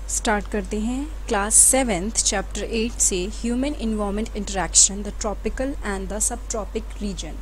Start करते हैं class 7th chapter 8 से human environment interaction the tropical and the sub tropic region.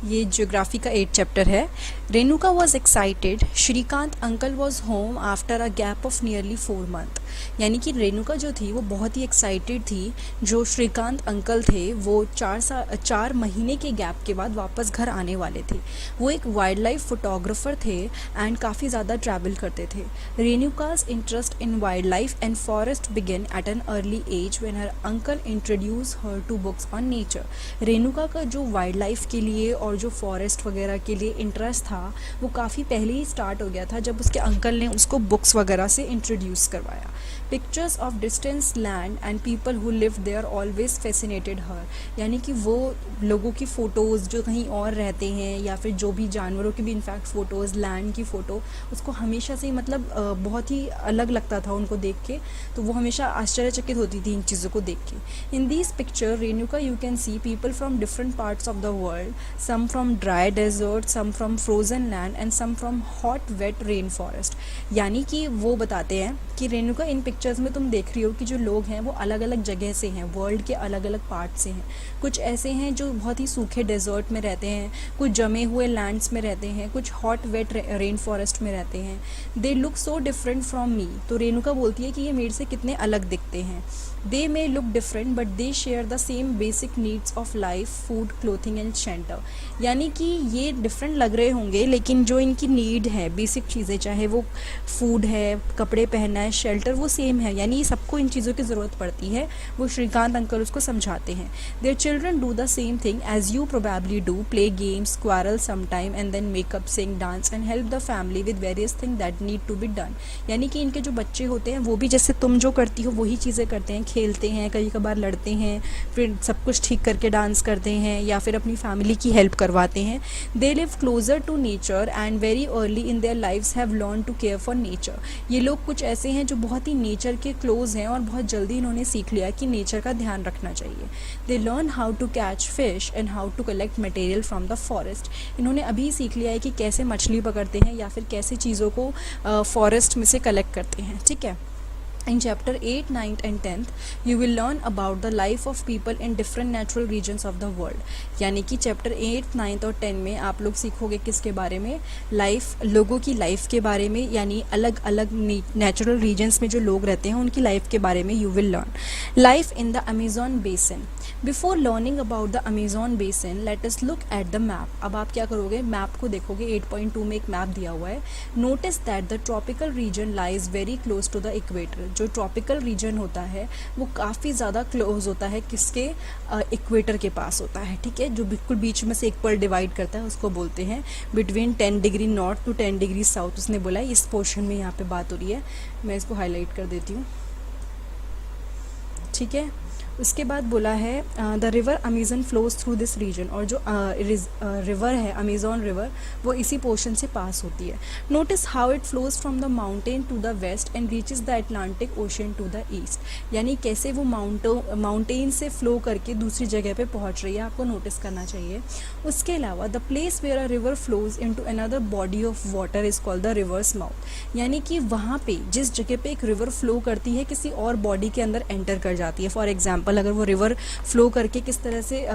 ये geography का 8 चैप्टर है। Renuka was excited, Shrikant uncle was home after a gap of nearly 4 month. यानी कि रेणुका जो थी वो बहुत ही एक्साइटेड थी। जो श्रीकांत अंकल थे वो 4 महीने के गैप के बाद वापस घर आने वाले थे। वो एक वाइल्ड लाइफ फोटोग्राफर थे एंड काफ़ी ज़्यादा ट्रैवल करते थे। Renuka's interest in wildlife and forest began at an early age when her uncle introduce her to books on nature. Renuka का जो वाइल्ड लाइफ के लिए और जो फॉरेस्ट वगैरह के लिए इंटरेस्ट था वो काफ़ी पहले ही स्टार्ट हो गया था जब उसके अंकल ने उसको बुक्स वगैरह से इंट्रोड्यूस करवाया। Pictures of distance land and people who live there always fascinated her. यानी कि वो लोगों की फ़ोटोज़ जो कहीं और रहते हैं या फिर जो भी जानवरों की भी इनफैक्ट फ़ोटोज़, लैंड की फ़ोटो उसको हमेशा से मतलब बहुत ही अलग लगता था उनको देख के। तो वो हमेशा आश्चर्यचकित होती थी इन चीज़ों को देख के। In this picture Renuka you can see people from different parts of the world, some from dry desert, some from frozen land and some from hot wet rain forest. यानी कि वो बताते हैं कि रेणुका इन पिक्चर्स में तुम देख रही हो कि जो लोग हैं वो अलग अलग जगह से हैं, वर्ल्ड के अलग अलग पार्ट से हैं। कुछ ऐसे हैं जो बहुत ही सूखे डेजर्ट में रहते हैं, कुछ जमे हुए लैंड्स में रहते हैं, कुछ हॉट वेट रेन फॉरेस्ट में रहते हैं। They look so different from me. तो रेणुका बोलती है कि ये मेरे से कितने अलग दिखते हैं। They may look different but they share the same basic needs of life, food, clothing and shelter. यानी कि ये डिफरेंट लग रहे होंगे लेकिन जो इनकी नीड है, बेसिक चीज़ें, चाहे वो फूड है, कपड़े पहनना है, शेल्टर, वो सेम है। यानी सबको इन चीज़ों की ज़रूरत पड़ती है। वो श्रीकांत अंकल उसको समझाते हैं। Their children do the same thing as you probably do, play games, quarrel sometime and then make up, sing, dance and help the family with various thing that need to be done. यानी कि इनके जो बच्चे होते हैं वो भी जैसे तुम जो करती हो वही चीज़ें करते हैं, खेलते हैं, कई कबार लड़ते हैं, फिर सब कुछ ठीक करके डांस करते हैं या फिर अपनी फैमिली की हेल्प करवाते हैं। They live closer to nature and very early in their lives have learn to care for nature. ये लोग कुछ ऐसे हैं जो बहुत ही नेचर के क्लोज हैं और बहुत जल्दी इन्होंने सीख लिया कि नेचर का ध्यान रखना चाहिए। They learn how to catch fish and how to collect material from the forest. इन्होंने अभी सीख लिया है कि कैसे मछली पकड़ते हैं या फिर कैसे चीज़ों को फॉरेस्ट में से कलेक्ट करते हैं। ठीक है। In chapter 8, 9th and 10th, you will learn about the life of people in different natural regions of the world. यानी कि चैप्टर 8, 9th और 10 में आप लोग सीखोगे किसके बारे में? लाइफ, लोगों की लाइफ के बारे में, यानी अलग अलग नेचुरल रीजन्स में जो लोग रहते हैं उनकी लाइफ के बारे में you will learn. Life in the Amazon basin. Before learning about the Amazon basin, let us look at the map. अब आप क्या करोगे? मैप को देखोगे। 8.2 में एक मैप दिया हुआ है। Notice that the tropical region lies very close to the equator. जो ट्रॉपिकल रीजन होता है वो काफ़ी ज़्यादा क्लोज होता है किसके? इक्वेटर के पास होता है। ठीक है। जो बिल्कुल बीच में से इक्वल डिवाइड करता है उसको बोलते हैं between 10 degree north to 10 degree south. उसने बोला है इस पोर्शन में यहाँ पे बात हो रही है। मैं इसको हाईलाइट कर देती हूँ। ठीक है। उसके बाद बोला है the river Amazon flows through this region. और जो रिवर है अमेजोन रिवर वो इसी पोर्शन से पास होती है। Notice how it flows from the mountain to the west and reaches the Atlantic ocean to the east. यानी कैसे वो माउंटेन से फ्लो करके दूसरी जगह पे पहुंच रही है, आपको नोटिस करना चाहिए। उसके अलावा the place where a river flows into another body of water is called the river's mouth. यानी कि वहाँ पे जिस जगह पे एक रिवर फ्लो करती है किसी और बॉडी के अंदर एंटर कर जाती है। फॉर एग्जाम्पल अगर वो रिवर फ्लो करके किस तरह से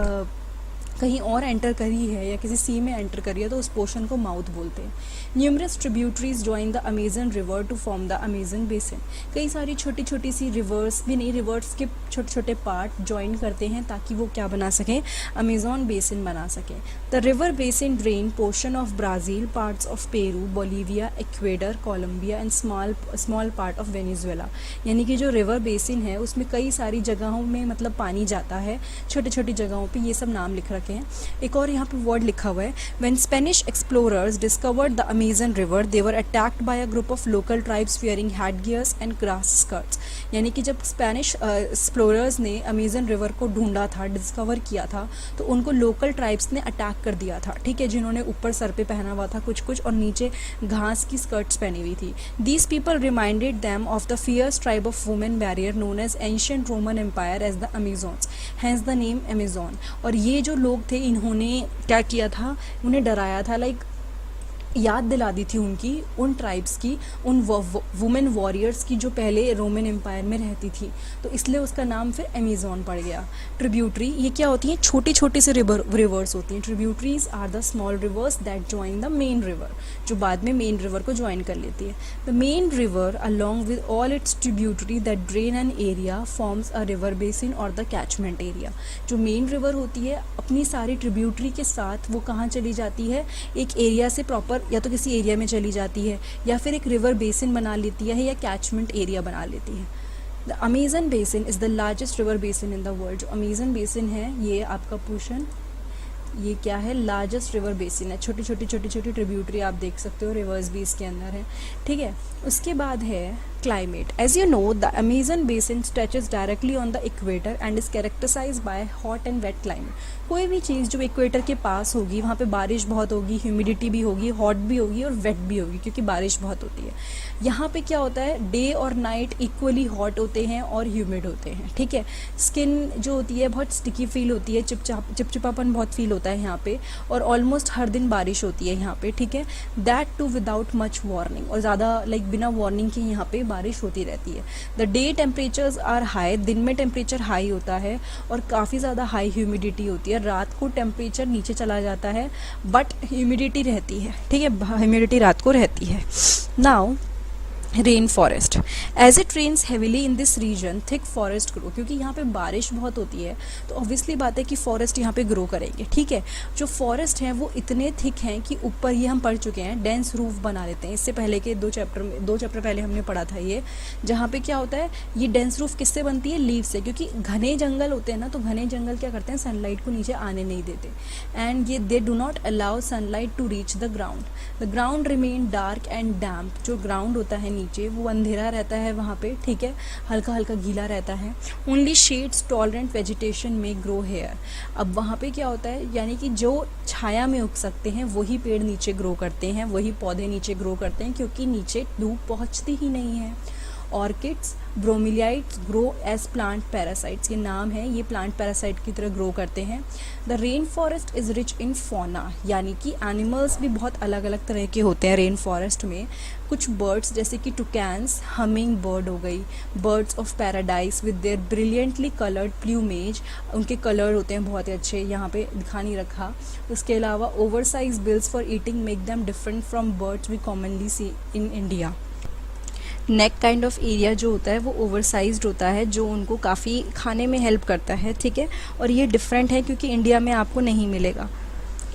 कहीं और एंटर करी है या किसी सी में एंटर करी है तो उस पोर्शन को माउथ बोलते हैं। Numerous tributaries join the Amazon river to form the Amazon basin. कई सारी छोटी छोटी सी रिवर्स भी नहीं, रिवर्स के छोटे छोटे पार्ट ज्वाइन करते हैं ताकि वो क्या बना सकें? अमेजोन बेसिन बना सकें। The river basin drain portion of Brazil, parts of Peru, Bolivia, Ecuador, Colombia and small part of Venezuela. यानी कि जो रिवर बेसिन है उसमें कई सारी जगहों में मतलब पानी जाता है, छोटी छोटी जगहों पे। ये सब नाम लिख रखे हैं। एक और यहाँ पे वर्ड लिखा हुआ है। When Spanish explorers discovered the Amazon River, they were attacked by a group of local tribes wearing headgears and grass skirts. यानी कि जब स्पेनिश एक्सप्लोरर्स ने अमेजन रिवर को ढूंढा था, डिस्कवर किया था, तो उनको लोकल ट्राइब्स ने अटैक कर दिया था। ठीक है। जिन्होंने ऊपर सर पे पहना हुआ था कुछ कुछ और नीचे घास की स्कर्ट्स पहनी हुई थी। These people reminded them of the fierce tribe of women warrior known as ancient Roman Empire as the Amazons, hence the name Amazon. और ये जो लोग थे इन्होंने क्या किया था? उन्हें डराया था। लाइक याद दिला दी थी उनकी, उन ट्राइब्स की, उन वुमेन वॉरियर्स की जो पहले रोमन एम्पायर में रहती थी, तो इसलिए उसका नाम फिर अमेज़न पड़ गया। ट्रिब्यूटरी ये क्या होती हैं, छोटी छोटी से रिवर्स होती हैं। Tributaries are the small rivers that join the main river, जो बाद में मेन रिवर को ज्वाइन कर लेती है। The main river along with all it's tributary that drain an area forms a river basin और द कैचमेंट एरिया। जो main river होती है अपनी सारी ट्रिब्यूटरी के साथ वो कहाँ चली जाती है, एक एरिया से प्रॉपर या तो किसी एरिया में चली जाती है या फिर एक रिवर बेसिन बना लेती है या कैचमेंट एरिया बना लेती है। The Amazon basin is the largest river basin in the world. जो अमेजन बेसिन है ये आपका पोर्शन, ये क्या है, लार्जेस्ट रिवर बेसिन है। छोटी छोटी ट्रिब्यूटरी आप देख सकते हो, रिवर्स भी इसके अंदर है, ठीक है। उसके बाद है climate. As you know, the Amazon basin stretches directly on the equator and is characterized by hot and wet climate. कोई भी चीज़ जो इक्वेटर के पास होगी वहाँ पे बारिश बहुत होगी, ह्यूमिडिटी भी होगी, हॉट भी होगी और वेट भी होगी, क्योंकि बारिश बहुत होती है। यहाँ पे क्या होता है, डे और नाइट इक्वली हॉट होते हैं और ह्यूमिड होते हैं, ठीक है। स्किन जो होती है बहुत स्टिकी फील होती है, चिपचिपापन बहुत फील होता है यहाँ पे, और ऑलमोस्ट हर दिन बारिश होती है यहाँ पे, ठीक है। That too without much warning, और ज़्यादा बिना वार्निंग के यहाँ पे बारिश होती रहती है। The day temperatures are high, दिन में टेम्परेचर हाई होता है और काफ़ी ज़्यादा हाई ह्यूमिडिटी होती है। रात को टेम्परेचर नीचे चला जाता है बट ह्यूमिडिटी रहती है, ठीक है, ह्यूमिडिटी रात को रहती है। Now rain forest, as it rains heavily in this region thick forest grow, क्योंकि यहाँ पे बारिश बहुत होती है तो ऑब्वियसली बात है कि फॉरेस्ट यहाँ पे ग्रो करेंगे, ठीक है। जो फॉरेस्ट हैं वो इतने थिक हैं कि ऊपर ये हम पढ़ चुके हैं, डेंस रूफ बना लेते हैं। इससे पहले के दो चैप्टर पहले हमने पढ़ा था ये, जहाँ पे क्या होता है, ये डेंस रूफ किससे बनती है, लीव से, क्योंकि घने जंगल होते हैं ना, तो घने जंगल क्या करते हैं, सनलाइट को नीचे आने नहीं देते, एंड ये they do not allow sunlight to reach the ground. The ground remain dark and damp, जो ग्राउंड होता है नीचे वो अंधेरा रहता है वहाँ पे, ठीक है, हल्का हल्का गीला रहता है। ओनली शेड्स टॉलरेंट वेजिटेशन में ग्रो हेयर। अब वहाँ पे क्या होता है, यानी कि जो छाया में उग सकते हैं वही पेड़ नीचे ग्रो करते हैं, वही पौधे नीचे ग्रो करते हैं, क्योंकि नीचे धूप पहुँचती ही नहीं है। Orchids bromeliads grow as plant parasites, ये नाम है, ये प्लांट पैरासाइट की तरह ग्रो करते हैं। The rain forest is rich in fauna, यानी कि एनिमल्स भी बहुत अलग अलग तरह के होते हैं रेन फॉरेस्ट में। कुछ बर्ड्स जैसे कि टुकैंस, हमिंग बर्ड हो गई, birds of paradise with their brilliantly coloured plumage, उनके कलर होते हैं बहुत ही अच्छे, यहाँ पे दिखा नहीं रखा। उसके अलावा over size bills for eating make them different from birds we commonly see in India. Neck kind of area जो होता है वो ओवरसाइज्ड होता है, जो उनको काफ़ी खाने में हेल्प करता है, ठीक है, और ये डिफरेंट है क्योंकि इंडिया में आपको नहीं मिलेगा,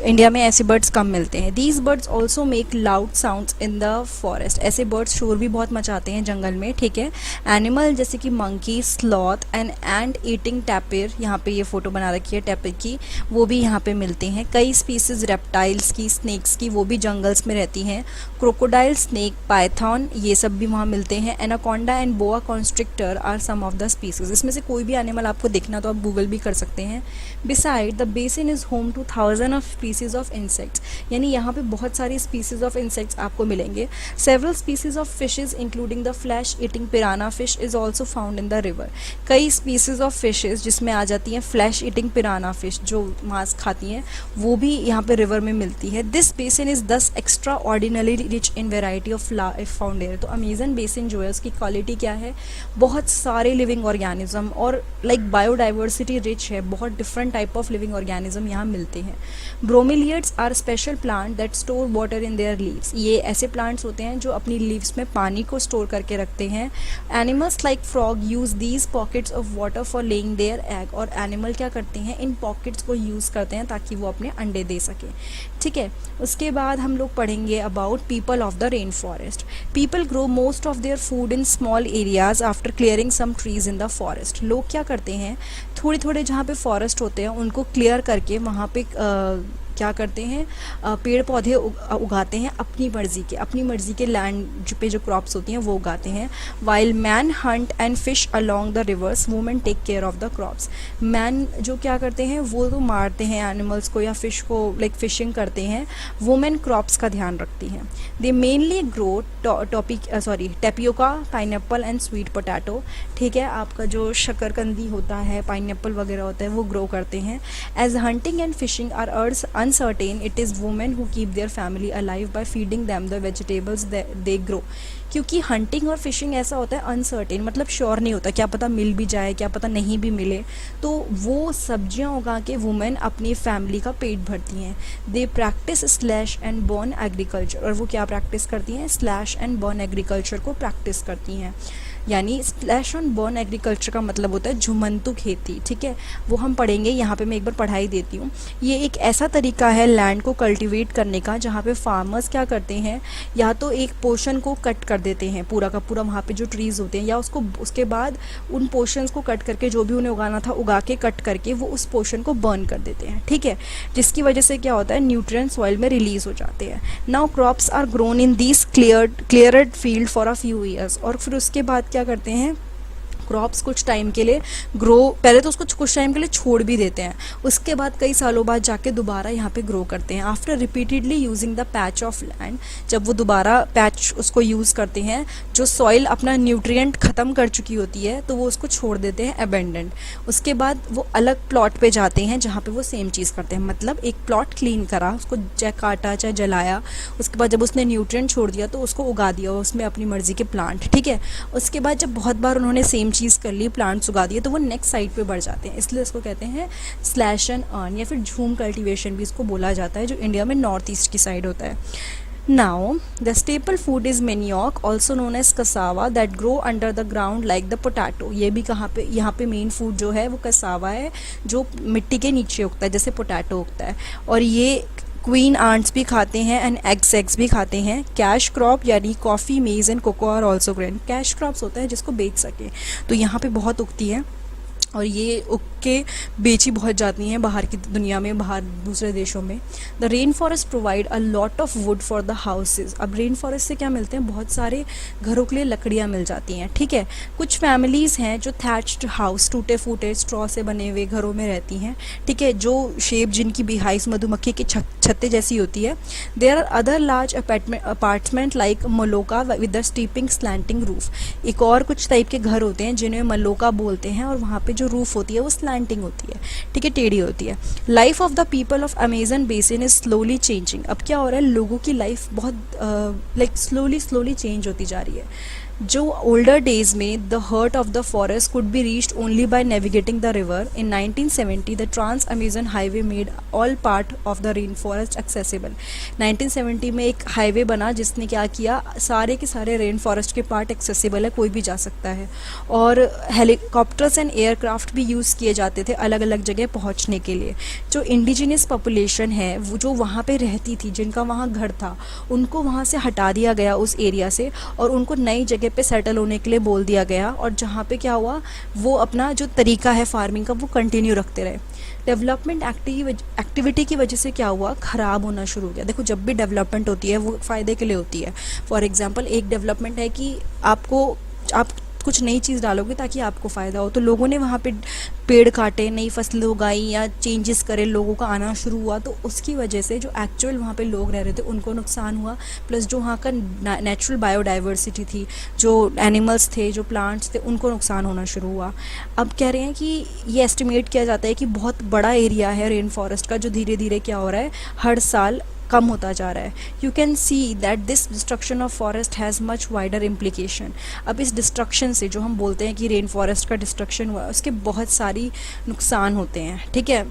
इंडिया में ऐसे बर्ड्स कम मिलते हैं। These birds also make loud sounds in the forest, ऐसे बर्ड्स शोर भी बहुत मचाते हैं जंगल में, ठीक है। एनिमल जैसे कि monkey, sloth and and eating tapir, यहाँ पे ये फोटो बना रखी है टैपिर की, वो भी यहाँ पे मिलते हैं। कई स्पीसीज रेप्टाइल्स की, स्नेक्स की, वो भी जंगल्स में रहती हैं। क्रोकोडाइल, स्नेक, पाइथन, ये सब भी वहाँ मिलते हैं। Anaconda and boa constrictor are some of the species. इसमें से कोई भी एनिमल आपको देखना तो आप गूगल भी कर सकते हैं। Beside the basin is home two thousand of species of insects, यानी यहाँ पे बहुत सारी स्पीसीज ऑफ इंसेक्ट्स आपको मिलेंगे। Several species of fishes including the flesh eating पिराना fish is also found in the river. कई स्पीसीज ऑफ फिशेज जिसमें आ जाती हैं फ्लैश ईटिंग पिराना फिश, जो मांस खाती हैं, वो भी यहाँ पे रिवर में मिलती है। This basin is thus extraordinary rich in variety of life found here. तो अमेजन बेसिन जो है उसकी क्वालिटी क्या है, बहुत सारे लिविंग ऑर्गेनिज्म और बायोडाइवर्सिटी रिच है, बहुत different type of living organism यहाँ मिलते हैं। Bromeliads are special plant that store water in their leaves, ये ऐसे प्लांट्स होते हैं जो अपनी लीव्स में पानी को स्टोर करके रखते हैं। Animals like frog use these pockets of water for laying their egg, और एनिमल क्या करते हैं, इन पॉकेट्स को यूज़ करते हैं ताकि वो अपने अंडे दे सकें, ठीक है। उसके बाद हम लोग पढ़ेंगे about people of the rain forest. People grow most of their food in small areas after clearing some trees in the forest. लोग क्या करते हैं, थोड़े थोड़े जहाँ पे फॉरेस्ट होते हैं उनको क्लियर करके वहाँ पे क्या करते हैं, पेड़ पौधे उगाते हैं अपनी मर्जी के लैंड पे जो क्रॉप्स होती हैं वो उगाते हैं। While man hunt and fish along the rivers, women take care of the crops. Man जो क्या करते हैं वो तो मारते हैं एनिमल्स को या फिश को, फिशिंग करते हैं, वुमेन क्रॉप्स का ध्यान रखती हैं। दे mainly grow tapioca, pineapple and sweet potato, ठीक है, आपका जो शकरकंदी होता है, पाइनएप्पल वगैरह होता है वो ग्रो करते हैं। As hunting and fishing are अर्स uncertain, it is women who keep their family alive by feeding them the vegetables they grow. क्योंकि हंटिंग और फिशिंग ऐसा होता है अनसर्टेन, मतलब श्योर नहीं होता, क्या पता मिल भी जाए, क्या पता नहीं भी मिले, तो वो सब्जियां उगा के वुमेन अपनी फैमिली का पेट भरती हैं. They practise slash and burn agriculture, और वो क्या प्रैक्टिस करती हैं, स्लैश एंड बर्न एग्रीकल्चर को प्रैक्टिस करती हैं. यानी स्लैश एंड बर्न एग्रीकल्चर का मतलब होता है झुमंतु खेती. ठीक है, वो हम पढ़ेंगे, यहाँ पे मैं एक बार पढ़ाई देती हूँ. ये एक ऐसा तरीका है लैंड को कल्टीवेट करने का जहाँ पे फार्मर्स क्या करते हैं, या तो एक पोर्शन को कट कर देते हैं पूरा का पूरा, वहाँ पे जो ट्रीज़ होते हैं, या उसको उसके बाद उन पोर्शंस को कट करके जो भी उन्हें उगाना था उगा के कट करके वो उस पोर्शन को बर्न कर देते हैं. ठीक है, जिसकी वजह से क्या होता है, न्यूट्रिएंट्स सॉइल में रिलीज हो जाते हैं. Now crops are grown in these cleared field for a few years, और फिर उसके बाद क्या करते हैं, क्रॉप्स कुछ टाइम के लिए ग्रो, पहले तो उसको कुछ टाइम के लिए छोड़ भी देते हैं, उसके बाद कई सालों बाद जाके दोबारा यहाँ पे ग्रो करते हैं. After repeatedly using the patch of land, जब वो दोबारा पैच उसको यूज़ करते हैं, जो सॉइल अपना न्यूट्रिएंट ख़त्म कर चुकी होती है तो वो उसको छोड़ देते हैं अबेंडेंट. उसके बाद वो अलग प्लॉट पे जाते हैं जहाँ पे वो सेम चीज़ करते हैं. मतलब एक प्लॉट क्लीन करा, उसको चाहे काटा चाहे जलाया, उसके बाद जब उसने न्यूट्रिएंट छोड़ दिया तो उसको उगा दिया उसमें अपनी मर्जी के प्लांट. ठीक है, उसके बाद जब बहुत बार उन्होंने सेम चीज़ कर ली, प्लांट्स उगा दिए, तो वो नेक्स्ट साइड पे बढ़ जाते हैं. इसलिए इसको कहते हैं स्लैश एंड अर्न, या फिर झूम कल्टीवेशन भी इसको बोला जाता है, जो इंडिया में नॉर्थ ईस्ट की साइड होता है. Now, the staple food is manioc, also known as cassava, that grow under the ground like the potato. ये भी कहाँ पे, यहाँ पे मेन फूड जो है वो कसावा है, जो मिट्टी के नीचे उगता है जैसे पोटैटो उगता है. और ये क्वीन आंट्स भी खाते हैं एंड एग्स भी खाते हैं. कैश क्रॉप यानी coffee, maize and cocoa are also grain. Cash crops होता है जिसको बेच सके, तो यहाँ पे बहुत उगती है और ये उग के बेची बहुत जाती हैं बाहर की दुनिया में, बाहर दूसरे देशों में. The rain forest provide a lot of would for the houses. अब रेन फॉरेस्ट से क्या मिलते हैं, बहुत सारे घरों के लिए लकड़ियाँ मिल जाती हैं. ठीक है, कुछ फैमिलीज़ हैं जो थैच्ड हाउस, टूटे फूटे स्ट्रॉ से बने हुए घरों में रहती हैं. ठीक है, जो शेप जिनकी बीहाइव्स मधुमक्खी की छत्ते जैसी होती है. There are other large apartment like Maloca with the steeping slanting roof. एक और कुछ टाइप के घर होते हैं जिन्हें मलोका बोलते हैं, और वहाँ पे जो रूफ होती है वो स्लैंटिंग होती है. ठीक है, टेढ़ी होती है. Life of the people of Amazon basin is slowly changing. अब क्या हो रहा है, लोगों की लाइफ बहुत लाइक स्लोली चेंज होती जा रही है. जो ओल्डर डेज में the heart of the forest could be reached only by navigating the river. In 1970 the trans Amazon highway made all part of the rain forest accessible. 1970 में एक highway बना जिसने क्या किया, सारे के सारे रेन फॉरेस्ट के पार्ट एक्सेसिबल है, कोई भी जा सकता है. और हेलीकॉप्टर्स एंड एयरक्राफ्ट भी यूज़ किए जाते थे अलग अलग जगह पहुंचने के लिए. जो इंडिजिनियस पॉपुलेशन है, वो जो वहाँ पे रहती थी, जिनका वहाँ घर था, उनको वहाँ से हटा दिया गया उस एरिया से, और उनको नई जगह पे सेटल होने के लिए बोल दिया गया. और जहाँ पे क्या हुआ, वो अपना जो तरीका है फार्मिंग का वो कंटिन्यू रखते रहे. डेवलपमेंट एक्टिविटी की वजह से क्या हुआ, ख़राब होना शुरू हो गया. देखो, जब भी डेवलपमेंट होती है वो फ़ायदे के लिए होती है. फॉर एग्जांपल, एक डेवलपमेंट है कि आप कुछ नई चीज़ डालोगे ताकि आपको फ़ायदा हो, तो लोगों ने वहाँ पे पेड़ काटे, नई फसलें उगाई या चेंजेस करे, लोगों का आना शुरू हुआ, तो उसकी वजह से जो एक्चुअल वहाँ पे लोग रह रहे थे उनको नुकसान हुआ. प्लस जो वहाँ का नेचुरल बायोडाइवर्सिटी थी, जो एनिमल्स थे, जो प्लांट्स थे, उनको नुकसान होना शुरू हुआ. अब कह रहे हैं कि ये एस्टिमेट किया जाता है कि बहुत बड़ा एरिया है रेन फॉरेस्ट का जो धीरे धीरे क्या हो रहा है, हर साल कम होता जा रहा है. You can see that this destruction of forest has much wider implication. अब इस डिस्ट्रक्शन से, जो हम बोलते हैं कि रेन फॉरेस्ट का डिस्ट्रक्शन हुआ, उसके बहुत सारी नुकसान होते हैं. ठीक है,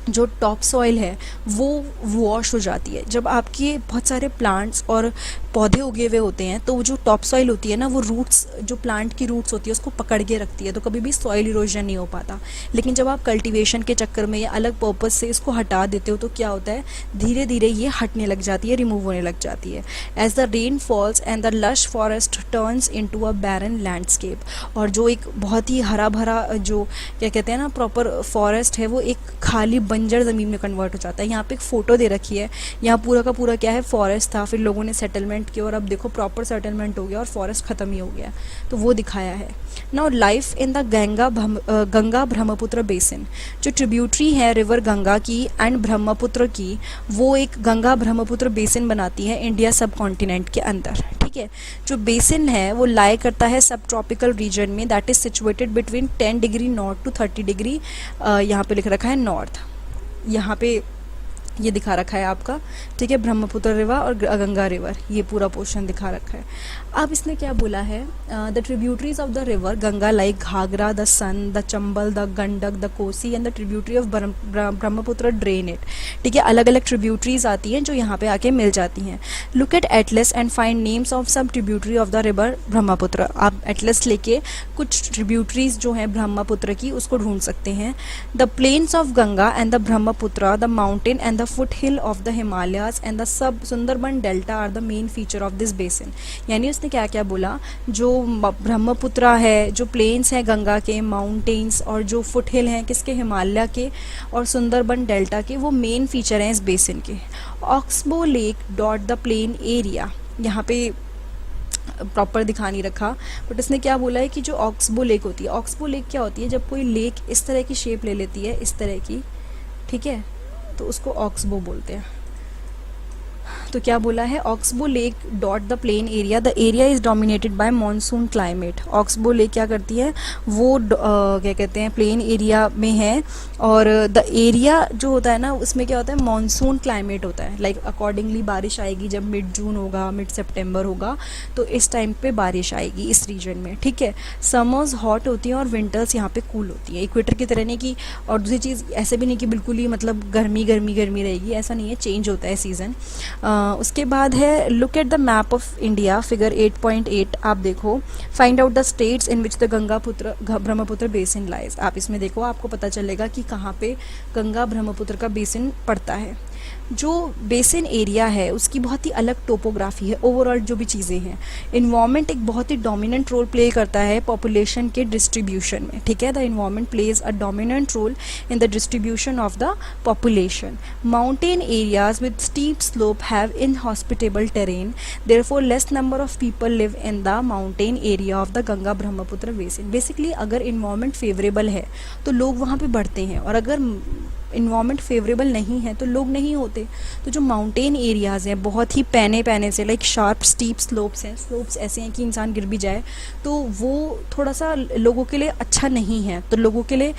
जो टॉप सॉइल है वो वॉश हो जाती है. जब आपके बहुत सारे प्लांट्स और पौधे उगे हुए होते हैं, तो वो जो टॉप सॉइल होती है ना, वो रूट्स, जो प्लांट की रूट्स होती है उसको पकड़ के रखती है, तो कभी भी सॉइल इरोजन नहीं हो पाता. लेकिन जब आप कल्टीवेशन के चक्कर में या अलग पर्पस से इसको हटा देते हो, तो क्या होता है, धीरे धीरे ये हटने लग जाती है, रिमूव होने लग जाती है. As the rain falls and the lush forest turns into a barren landscape. और जो एक बहुत ही हरा भरा, जो क्या कहते हैं ना, प्रॉपर फॉरेस्ट है, वो एक खाली बंजर ज़मीन में कन्वर्ट हो जाता है. यहाँ पे एक फ़ोटो दे रखी है, यहाँ पूरा का पूरा क्या है, फॉरेस्ट था, फिर लोगों ने सेटलमेंट किया, और अब देखो प्रॉपर सेटलमेंट हो गया और फॉरेस्ट ख़त्म ही हो गया, तो वो दिखाया है. Now life in the Ganga Brahmaputra basin. जो ट्रिब्यूटरी है रिवर गंगा की एंड ब्रह्मपुत्र की, वो एक गंगा ब्रह्मपुत्र बेसिन बनाती है इंडिया सब कॉन्टिनेंट के अंदर. ठीक है, जो बेसिन है वो लाई करता है सब ट्रॉपिकल रीजन में, that is situated between 10 degree north to 30 degree, यहाँ पे लिख रखा है नॉर्थ. यहाँ पे ये दिखा रखा है आपका, ठीक है, ब्रह्मपुत्र रिवर और गंगा रिवर, ये पूरा पोर्शन दिखा रखा है। अब इसने क्या बोला है, the tributaries of the river Ganga like Ghaghara, the Son, the Chambal, the Gandak, the Kosi and the tributary of Brahmaputra drain it. ठीक है, अलग अलग ट्रिब्यूटरीज आती हैं जो यहाँ पे आके मिल जाती हैं। Look at atlas and find names of sub tributary of the river Brahmaputra. आप एटलस लेके कुछ ट्रिब्यूटरीज जो हैं ब्रह्मपुत्र की उसको ढूंढ सकते हैं। The plains of Ganga and the Brahmaputra, the mountain and the foothill of the Himalayas and the sub Sundarban Delta are the main feature of this basin। यानी उसने क्या क्या बोला, जो ब्रह्मपुत्र है, जो प्लेन्स हैं गंगा के, माउंटेन्स और जो फुटहिल हैं किसके, हिमालय के और सुंदरबन डेल्टा के, वो मेन फीचर हैं इस बेसिन के। Oxbow lake dot the plain area, यहाँ पे प्रॉपर दिखा नहीं रखा, बट इसने क्या बोला है कि जो ऑक्सबो लेक होती है, ऑक्सबो लेक क्या होती है, जब कोई लेक इस तरह की शेप ले लेती है, इस तरह की, ठीक है, तो उसको ऑक्सबो बोलते हैं। तो क्या बोला है, oxbow lake dot the plain area, the area is dominated by monsoon climate. Oxbow lake क्या करती है, वो क्या कहते हैं, प्लेन एरिया में है, और द एरिया जो होता है ना उसमें क्या होता है, मॉनसून क्लाइमेट होता है, लाइक अकॉर्डिंगली बारिश आएगी जब मिड जून होगा, मिड सितंबर होगा, तो इस टाइम पे बारिश आएगी इस रीजन में। ठीक है, समर्स हॉट होती हैं और विंटर्स यहाँ पे कूल होती है, इक्वेटर की तरह नहीं कि, और दूसरी चीज़ ऐसे भी नहीं कि बिल्कुल ही मतलब गर्मी गर्मी गर्मी रहेगी, ऐसा नहीं है, चेंज होता है सीज़न। उसके बाद है look at the map of India, figure 8.8 आप देखो, find out the states in which the Brahmaputra basin lies. आप इसमें देखो, आपको पता चलेगा कि कहाँ पे गंगा ब्रह्मपुत्र का बेसिन पड़ता है। जो बेसिन एरिया है उसकी बहुत ही अलग टोपोग्राफी है, ओवरऑल जो भी चीज़ें हैं। इन्वायरमेंट एक बहुत ही डोमिनेंट रोल प्ले करता है पॉपुलेशन के डिस्ट्रीब्यूशन में। ठीक है, the environment plays a dominant role in the distribution of the population. Mountain areas with steep slope have inhospitable terrain, therefore less number of people live in the mountain area of the Ganga Brahmaputra basin. Basically अगर environment favourable है तो लोग वहाँ पे बढ़ते हैं, और अगर इन्वायरमेंट फेवरेबल नहीं है तो लोग नहीं होते। तो जो माउंटेन एरियाज़ हैं, बहुत ही पैने से, लाइक शार्प स्टीप स्लोप्स हैं, स्लोप्स ऐसे हैं कि इंसान गिर भी जाए, तो वो थोड़ा सा लोगों के लिए अच्छा नहीं है, तो लोगों के लिए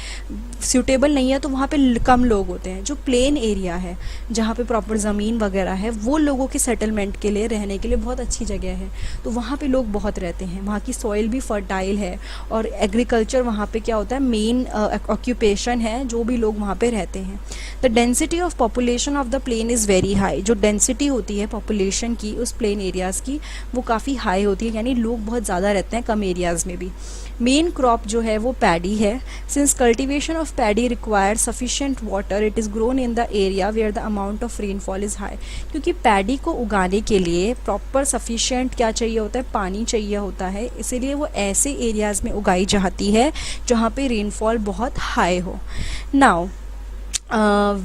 सूटेबल नहीं है, तो वहाँ पे कम लोग होते हैं। जो प्लेन एरिया है जहाँ पे प्रॉपर ज़मीन वगैरह है, वो लोगों के सेटलमेंट के लिए, रहने के लिए बहुत अच्छी जगह है, तो वहाँ पे लोग बहुत रहते हैं। वहाँ की सॉइल भी फर्टाइल है, और एग्रीकल्चर वहाँ पे क्या होता है, मेन ऑक्यूपेशन है, जो भी लोग वहाँ पे रहते हैं। The density of population of the plain is very high. जो डेंसिटी होती है पॉपुलेशन की उस प्लेन एरियाज़ की, वो काफ़ी हाई होती है, यानी लोग बहुत ज़्यादा रहते हैं कम एरियाज़ में भी। मेन क्रॉप जो है वो पैडी है। Since cultivation of paddy require sufficient water, it is grown in the area where the amount of rainfall is high. क्योंकि पैडी को उगाने के लिए प्रॉपर सफिशिएंट क्या चाहिए होता है, पानी चाहिए होता है, इसीलिए वो ऐसे एरियाज़ में उगाई जाती है जहाँ पे रेनफॉल बहुत हाई हो। Now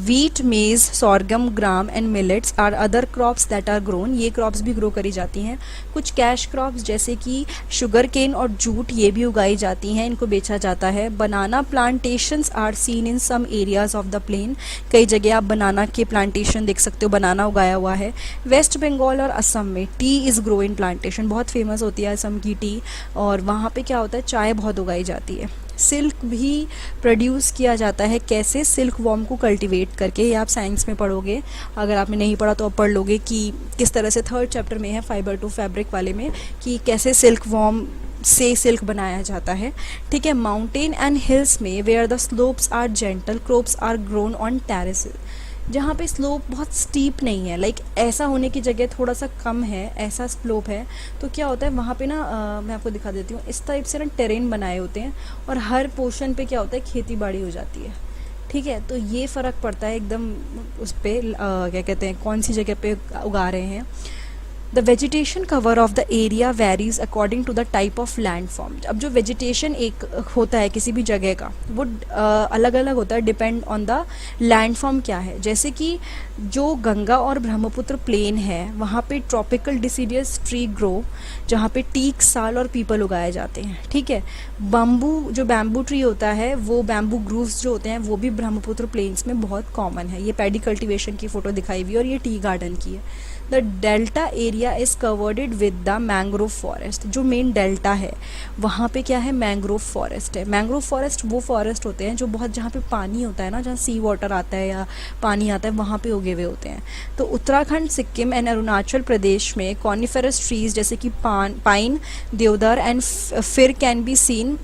wheat, maize, sorghum, gram and millets are other crops that are grown। ये क्रॉप्स भी ग्रो करी जाती हैं। कुछ कैश क्रॉप्स जैसे कि शुगर केन और जूट, ये भी उगाई जाती हैं, इनको बेचा जाता है। Banana plantations are seen in some areas of the plain. कई जगह आप बनाना के प्लांटेशन देख सकते हो, बनाना उगाया हुआ है। वेस्ट बंगाल और असम में T is grow in plantation, बहुत फेमस होती है असम की टी, और वहाँ पे क्या होता है, चाय बहुत उगाई जाती है। सिल्क भी प्रोड्यूस किया जाता है, कैसे, सिल्क वॉर्म को कल्टीवेट करके। ये आप साइंस में पढ़ोगे, अगर आपने नहीं पढ़ा तो आप पढ़ लोगे कि किस तरह से, 3rd चैप्टर में है फाइबर टू फैब्रिक वाले में, कि कैसे सिल्क वॉर्म से सिल्क बनाया जाता है। ठीक है, माउंटेन एंड हिल्स में where the slopes are gentle, crops are grown on terraces. जहाँ पे स्लोप बहुत स्टीप नहीं है, लाइक ऐसा होने की जगह थोड़ा सा कम है, ऐसा स्लोप है, तो क्या होता है वहाँ पे ना, मैं आपको दिखा देती हूँ, इस टाइप से ना टेरेन बनाए होते हैं, और हर पोर्शन पे क्या होता है, खेती बाड़ी हो जाती है। ठीक है, तो ये फ़र्क पड़ता है एकदम उस पर, क्या कहते हैं, कौन सी जगह पे उगा रहे हैं। The vegetation cover of the area varies according to the type of land form. अब जो वेजिटेशन एक होता है किसी भी जगह का, वो अलग अलग होता है, depend on the land form क्या है। जैसे कि जो गंगा और ब्रह्मपुत्र प्लेन है, वहाँ पे ट्रॉपिकल डिसीडियस ट्री ग्रो, जहाँ पे टीक, साल और पीपल उगाए जाते हैं। ठीक है, बम्बू, जो बैम्बू ट्री होता है, वो बैम्बू ग्रूव्स जो होते हैं, वो भी ब्रह्मपुत्र प्लेन्स में बहुत कॉमन है। ये पैडी कल्टीवेशन की फ़ोटो दिखाई हुई, और ये टी गार्डन की है। The delta area is covered with the mangrove forest. जो मेन डेल्टा है वहाँ पे क्या है, मैंग्रोव फॉरेस्ट है। मैंग्रोव फॉरेस्ट वो फॉरेस्ट होते हैं जो बहुत, जहाँ पे पानी होता है ना, जहाँ सी वाटर आता है या पानी आता है, वहाँ पे उगे हुए होते हैं। तो उत्तराखंड, सिक्किम एंड अरुणाचल प्रदेश में कॉनिफेरस ट्रीज जैसे कि pine, deodar and fir can be seen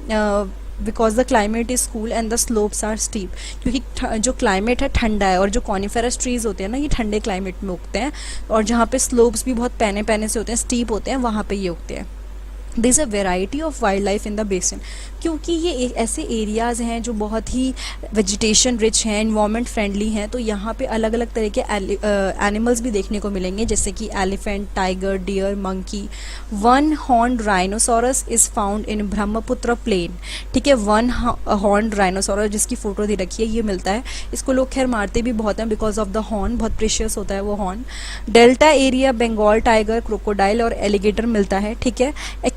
because the climate is cool and the slopes are steep. क्योंकि जो क्लाइमेट है ठंडा है, और जो कॉनिफेरस ट्रीज होते हैं ना, ये ठंडे क्लाइमेट में उगते हैं, और जहाँ पे स्लोप्स भी बहुत पैने पैने से होते हैं, स्टीप होते हैं, वहाँ पे ये उगते हैं। There is a variety of wildlife in the basin. क्योंकि ये ऐसे एरियाज़ हैं जो बहुत ही वेजिटेशन रिच हैं, इन्वायरमेंट फ्रेंडली हैं, तो यहाँ पे अलग अलग तरह के एनिमल्स भी देखने को मिलेंगे, जैसे कि elephant, tiger, deer, monkey. One horn rhinoceros is found in Brahmaputra plain. ठीक है, वन हॉर्न राइनोसोरस जिसकी फ़ोटो दे रखी है, ये मिलता है। इसको लोग खैर मारते भी बहुत हैं बिकॉज ऑफ द हॉर्न, बहुत प्रेशियस होता है वो horn. Delta area Bengal tiger, crocodile और एलिगेटर मिलता है। ठीक है,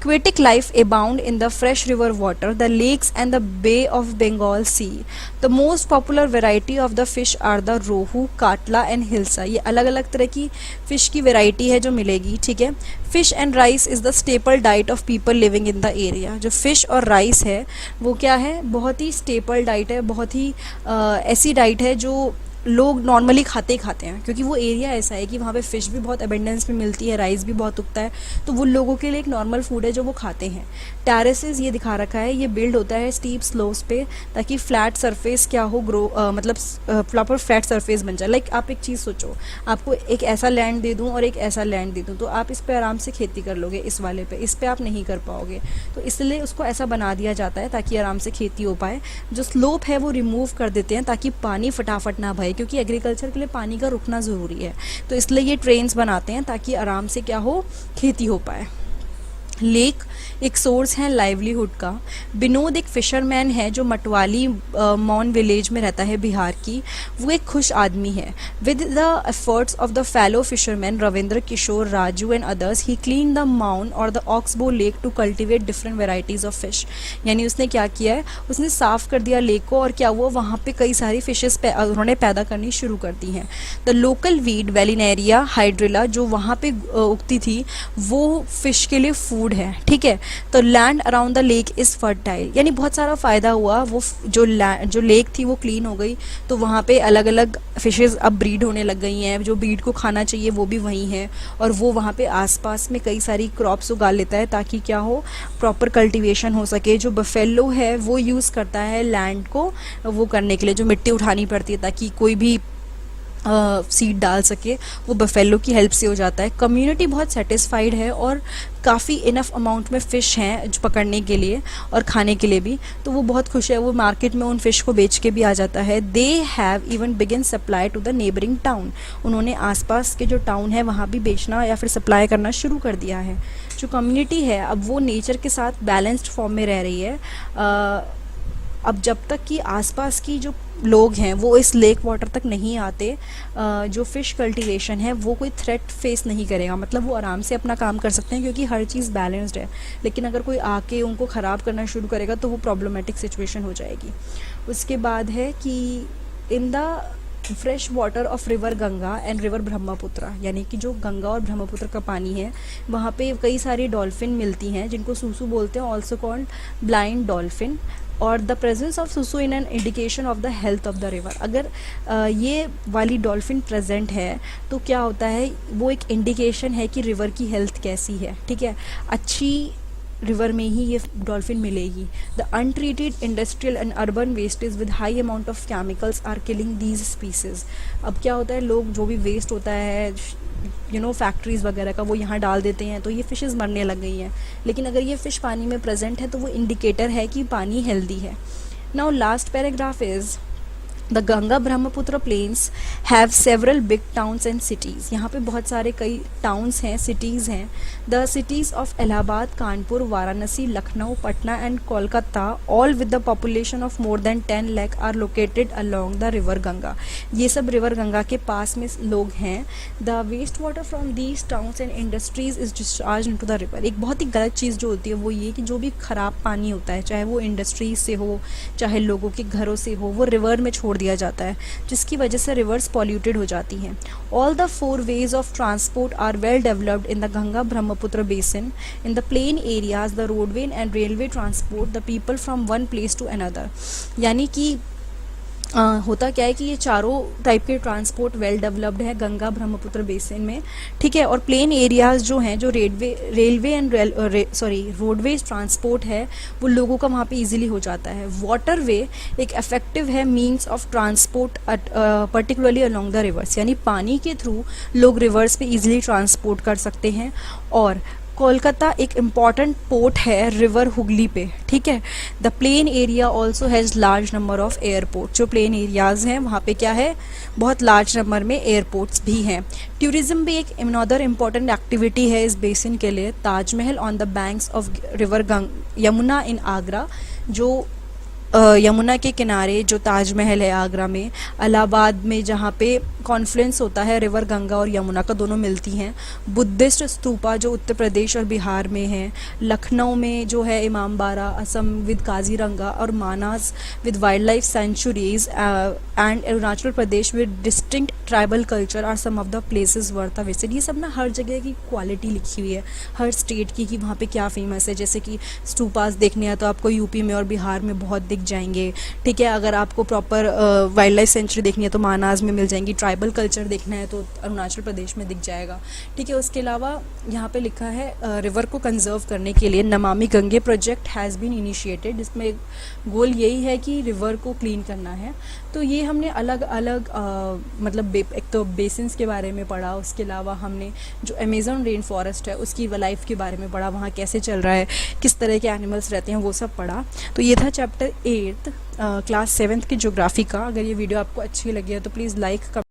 aquatic life abound in the fresh river water, the lakes and the Bay of Bengal Sea. The most popular variety of the fish are the rohu, katla and hilsa. ये अलग अलग तरह की फिश की वेराइटी है जो मिलेगी। ठीक है, fish and rice is the staple diet of people living in the area. जो फिश और राइस है वो क्या है, बहुत ही स्टेपल डाइट है, बहुत ही ऐसी डाइट है जो लोग नॉर्मली खाते ही खाते हैं, क्योंकि वो एरिया ऐसा है कि वहाँ पे फ़िश भी बहुत अबेंडेंस में मिलती है, राइस भी बहुत उगता है, तो वो लोगों के लिए एक नॉर्मल फूड है जो वो खाते हैं। टेरेसेस ये दिखा रखा है, ये बिल्ड होता है स्टीप स्लोप्स पे, ताकि फ्लैट सरफेस क्या हो, मतलब प्रॉपर फ्लैट सरफेस बन जाए। लाइक आप एक चीज़ सोचो, आपको एक ऐसा लैंड दे दूँ और एक ऐसा लैंड दे दूँ, तो आप इस पर आराम से खेती कर लोगे, इस वाले पे, इस पर आप नहीं कर पाओगे। तो इसलिए उसको ऐसा बना दिया जाता है ताकि आराम से खेती हो पाए। जो स्लोप है वो रिमूव कर देते हैं ताकि पानी फटाफट ना बहे, क्योंकि एग्रीकल्चर के लिए पानी का रुकना ज़रूरी है। तो इसलिए ये ट्रेन्स बनाते हैं ताकि आराम से क्या हो, खेती हो पाए। लेक एक सोर्स है लाइवलीहुड का। विनोद एक फिशरमैन है जो मटवाली मॉन विलेज में रहता है, बिहार की। वो एक खुश आदमी है। With the efforts of the fellow fisherman Ravindra Kishore, Raju and others, he clean the maun or the oxbow lake to cultivate different varieties of fish. यानी उसने क्या किया है, उसने साफ कर दिया लेक को, और क्या हुआ, वहाँ पे कई सारी फिशेस उन्होंने पैदा करनी शुरू कर दी हैं। The local weed vallisneria hydrilla जो वहाँ पे उगती थी, वो फिश के लिए फूड है। ठीक है, तो land around the lake is fertile, यानी बहुत सारा फ़ायदा हुआ। वो जो लेक थी वो क्लीन हो गई, तो वहाँ पे अलग अलग फिशेस अब ब्रीड होने लग गई हैं। जो ब्रीड को खाना चाहिए वो भी वहीं है, और वो वहाँ पे आसपास में कई सारी क्रॉप्स उगा लेता है ताकि क्या हो, प्रॉपर कल्टीवेशन हो सके। जो बफेलो है वो यूज़ करता है लैंड को वो करने के लिए, जो मिट्टी उठानी पड़ती है ताकि कोई भी सीड डाल सके, वो बफेलो की हेल्प से हो जाता है। कम्युनिटी बहुत सेटिस्फाइड है और काफ़ी इनफ अमाउंट में फ़िश हैं जो पकड़ने के लिए और खाने के लिए भी, तो वो बहुत खुश है। वो मार्केट में उन फ़िश को बेच के भी आ जाता है। They have even begin supply to the neighbouring town. उन्होंने आसपास के जो टाउन है वहाँ भी बेचना या फिर सप्लाई करना शुरू कर दिया है। जो कम्युनिटी है अब वो नेचर के साथ बैलेंस्ड फॉर्म में रह रही है। अब जब तक कि आसपास की जो लोग हैं वो इस लेक वाटर तक नहीं आते, जो फ़िश कल्टीवेशन है वो कोई थ्रेट फेस नहीं करेगा। मतलब वो आराम से अपना काम कर सकते हैं क्योंकि हर चीज़ बैलेंस्ड है। लेकिन अगर कोई आके उनको ख़राब करना शुरू करेगा तो वो प्रॉब्लमेटिक सिचुएशन हो जाएगी। उसके बाद है कि in the fresh water of river Ganga and river Brahmaputra, यानी कि जो गंगा और ब्रह्मपुत्र का पानी है वहाँ पे कई सारी डॉल्फिन मिलती हैं जिनको सूसू बोलते हैं, ऑल्सो कॉल्ड ब्लाइंड डॉल्फिन। और द प्रेजेंस ऑफ सुसु in an indication of the health of the river. अगर ये वाली डॉल्फिन प्रेजेंट है तो क्या होता है, वो एक इंडिकेशन है कि रिवर की हेल्थ कैसी है। ठीक है, अच्छी रिवर में ही ये डॉल्फिन मिलेगी। The untreated industrial and urban wastage with high amount of chemicals are killing these species. अब क्या होता है, लोग जो भी वेस्ट होता है फैक्ट्रीज़ वगैरह का वो यहाँ डाल देते हैं, तो ये फ़िशेस मरने लग गई हैं। लेकिन अगर ये फ़िश पानी में प्रेजेंट है तो वो इंडिकेटर है कि पानी हेल्दी है। Now last paragraph is the Ganga Brahmaputra plains have several big towns and cities. यहाँ पे बहुत सारे कई टाउन्स हैं, सिटीज़ हैं। The cities of Allahabad, Kanpur, Varanasi, Lucknow, Patna and Kolkata, all with the population of more than 10 lakh are located along the river Ganga. ये सब रिवर गंगा के पास में लोग हैं। The waste water from these towns and industries is discharge into the river. एक बहुत ही गलत चीज़ जो होती है वो ये कि जो भी ख़राब पानी होता है, चाहे वो इंडस्ट्रीज से हो चाहे लोगों के घरों से हो, वो रिवर में छोड़ छोड़ दिया जाता है, जिसकी वजह से रिवर्स पॉल्यूटेड हो जाती हैं। All the 4 ways of transport are well developed in the Ganga Brahmaputra basin. In the plain areas the roadway and railway transport the people from one place to another. यानी कि होता क्या है कि ये चारों टाइप के ट्रांसपोर्ट वेल डेवलप्ड है गंगा ब्रह्मपुत्र बेसिन में, ठीक है। और प्लेन एरियाज जो हैं, जो रेलवे एंड रोडवेज ट्रांसपोर्ट है, वो लोगों का वहाँ पे इजीली हो जाता है। वाटरवे एक इफेक्टिव है means of transport particularly along the reverse, यानी पानी के थ्रू लोग रिवर्स पे इजीली ट्रांसपोर्ट कर सकते हैं। और कोलकाता एक इम्पॉर्टेंट पोर्ट है रिवर हुगली पे, ठीक है। The plain area also has large number of airport. जो प्लेन एरियाज़ हैं वहाँ पे क्या है, बहुत लार्ज नंबर में एयरपोर्ट्स भी हैं। टूरिज्म भी एक अनदर इम्पॉर्टेंट एक्टिविटी है इस बेसिन के लिए। Taj Mahal on the banks of river Yamuna in Agra, जो यमुना के किनारे जो ताजमहल है आगरा में, इलाहाबाद में जहाँ पे कॉन्फ्लुएंस होता है रिवर गंगा और यमुना का, दोनों मिलती हैं। बुद्धिस्ट स्तूपा जो उत्तर प्रदेश और बिहार में हैं। लखनऊ में जो है इमामबाड़ा, असम विद काजीरंगा, और Manas with wildlife sanctuaries, and Arunachal Pradesh with distinct tribal culture are some of the places worth a visit. ये सब ना हर जगह की क्वालिटी लिखी हुई है, हर स्टेट की, कि वहाँ पे क्या फेमस है। जैसे कि स्तूपास देखने हैं तो आपको यूपी में और बिहार में बहुत दिख जाएंगे, ठीक है। अगर आपको प्रॉपर वाइल्ड लाइफ सेंचुरी देखनी है तो मानास में मिल जाएंगी। ट्राइबल कल्चर देखना है तो अरुणाचल प्रदेश में दिख जाएगा, ठीक है। उसके अलावा यहाँ पे लिखा है रिवर को कंजर्व करने के लिए Namami Gange project has been initiated, जिसमें गोल यही है कि रिवर को क्लीन करना है। तो ये हमने अलग अलग मतलब एक तो बेसिन्स के बारे में पढ़ा, उसके अलावा हमने जो अमेज़न रेन फॉरेस्ट है उसकी लाइफ के बारे में पढ़ा, वहाँ कैसे चल रहा है, किस तरह के एनिमल्स रहते हैं, वो सब पढ़ा। तो ये था चैप्टर 8 क्लास 7th की ज्योग्राफी का। अगर ये वीडियो आपको अच्छी लगी है तो प्लीज़ लाइक